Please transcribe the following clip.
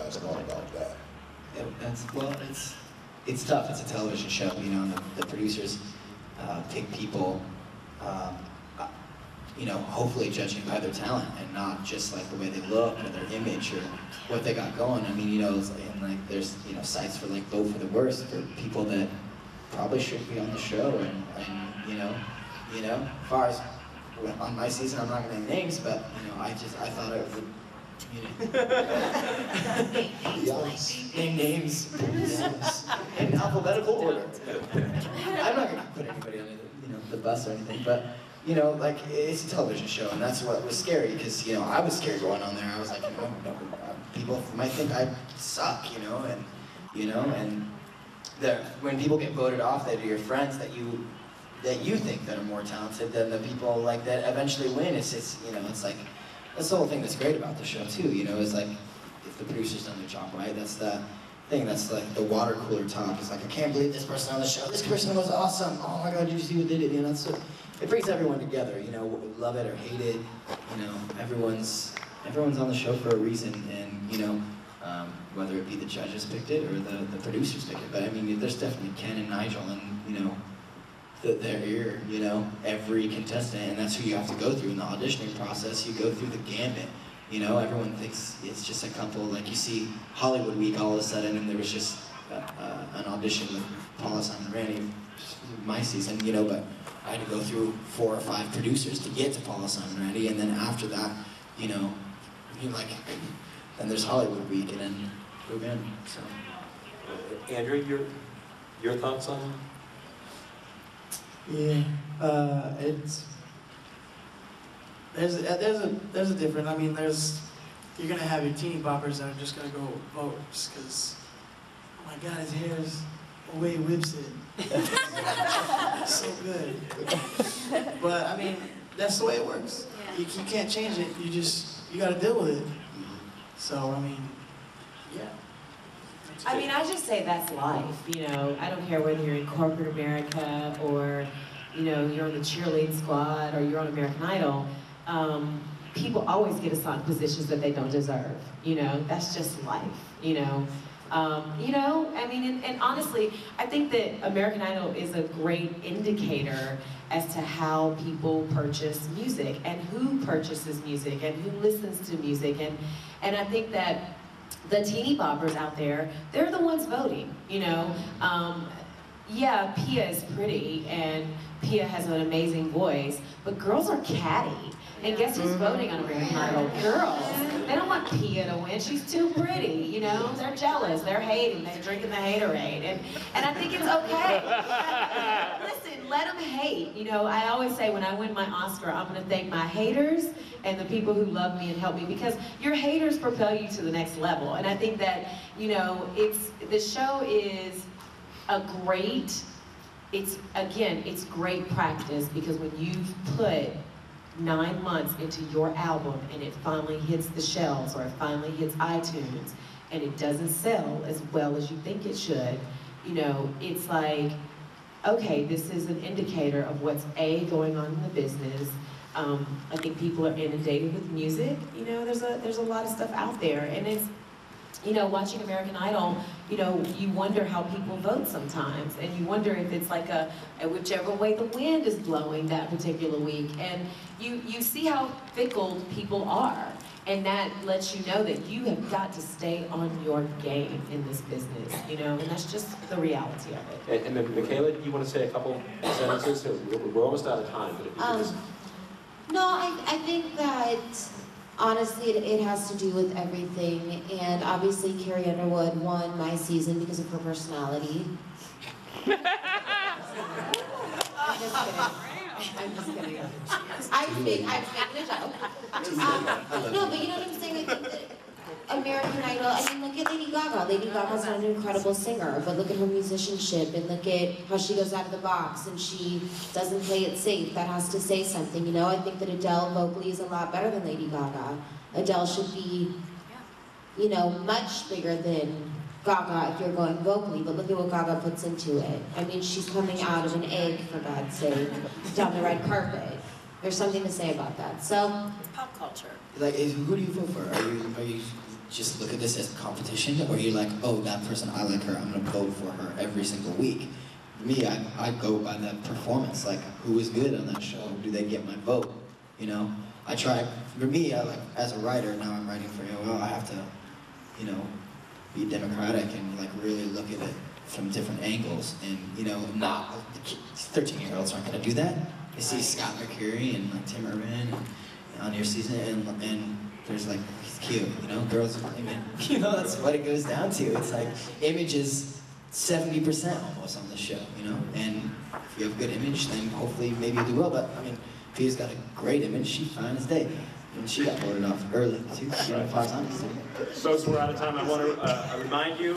guys going about that? Well, it's tough. It's a television show, you know, and the producers pick people, you know, hopefully judging by their talent and not just like the way they look or their image or what they got going. I mean, you know, and like there's, you know, sites for like vote for the worst for people that probably shouldn't be on the show, and you know, as far as on my season, I'm not gonna name names, but you know, I thought it would. You know. Yes. Name names in alphabetical order. I'm not gonna put anybody on the bus or anything, but you know, like it's a television show, and that's what was scary because you know I was scared going on there. I was like, no, people might think I suck, you know, and when people get voted off, that are your friends that you think that are more talented than the people like that eventually win. It's you know, it's like. That's the whole thing that's great about the show too, you know, is like, if the producer's done their job right, that's the thing, that's like the water cooler talk. It's like, I can't believe this person on the show, this person was awesome, oh my god, did you see who did it, you know, it brings everyone together, you know, love it or hate it, you know, everyone's on the show for a reason, and, you know, whether it be the judges picked it or the producers picked it, but I mean, there's definitely Ken and Nigel and, you know, their ear, you know, every contestant, and that's who you have to go through in the auditioning process. You go through the gambit, you know, everyone thinks it's just a couple, like you see Hollywood Week all of a sudden, and there was just an audition with Paula Simon Randy, my season, you know, but I had to go through 4 or 5 producers to get to Paula Simon Randy, and then after that, you know, like, then there's Hollywood Week, and then move in, so. Andrew, your thoughts on it? Yeah, there's a difference. I mean, you're gonna have your teeny boppers that are just gonna go vote just because, oh my god, his hair is the way he whips it. So good. But I mean, that's the way it works. Yeah. You can't change it. You gotta deal with it. So I mean, yeah. I mean, I just say that's life, you know. I don't care whether you're in corporate America or, you know, you're on the cheerleading squad or you're on American Idol. People always get assigned positions that they don't deserve, you know. That's just life, you know. I mean, and honestly, I think that American Idol is a great indicator as to how people purchase music and who purchases music and who listens to music, and I think that the teeny boppers out there, they're the ones voting, you know. Yeah, Pia is pretty and Pia has an amazing voice, but girls are catty. And guess who's voting on American Idol? Girls. They don't want Pia to win. She's too pretty, you know. They're jealous. They're hating. They're drinking the haterade. And I think it's okay. Listen, let them hate. You know, I always say when I win my Oscar, I'm going to thank my haters and the people who love me and help me, because your haters propel you to the next level. And I think that, you know, the show is it's great practice, because when you've put 9 months into your album and it finally hits the shelves or it finally hits iTunes and it doesn't sell as well as you think it should, you know, it's like, okay, this is an indicator of what's going on in the business. I think people are inundated with music, you know, there's a lot of stuff out there, and it's, you know, watching American Idol, you know, you wonder how people vote sometimes, and you wonder if it's like whichever way the wind is blowing that particular week, and you see how fickle people are, and that lets you know that you have got to stay on your game in this business, you know, and that's just the reality of it. And then, Michaela, you want to say a couple sentences? We're almost out of time, but if you could just... No, I think that honestly it has to do with everything, and obviously Carrie Underwood won my season because of her personality. I'm just kidding. I'm making a joke. No, but you know what I'm saying? I think that American Idol, I mean, look at Lady Gaga. Lady Gaga's not an incredible singer, but look at her musicianship, and look at how she goes out of the box and she doesn't play it safe. That has to say something, you know? I think that Adele vocally is a lot better than Lady Gaga. Adele should be, you know, much bigger than Gaga if you're going vocally, but look at what Gaga puts into it. I mean, she's coming out of an egg, for God's sake, down the red carpet. There's something to say about that. So, Pop culture. Like, who do you vote for? Are you just look at this as competition, or you're like, oh, that person, I like her, I'm gonna vote for her every single week. For me, I go by the performance, like who is good on that show, do they get my vote, you know? I try, for me, as a writer, now I'm writing for AOL, I have to, you know, be democratic and like really look at it from different angles, and you know, 13-year-olds aren't gonna do that. You see Scott McCreery and like Tim Urban on your season, and there's like, he's cute, you know, girls are him, you know, that's what it goes down to. It's like, image is 70% almost on the show, you know, and if you have a good image, then hopefully maybe you'll do well, but I mean, Pia's got a great image, she's fine as day. And she got voted off early too, she got 5 times. Folks, we're out of time. I want to remind you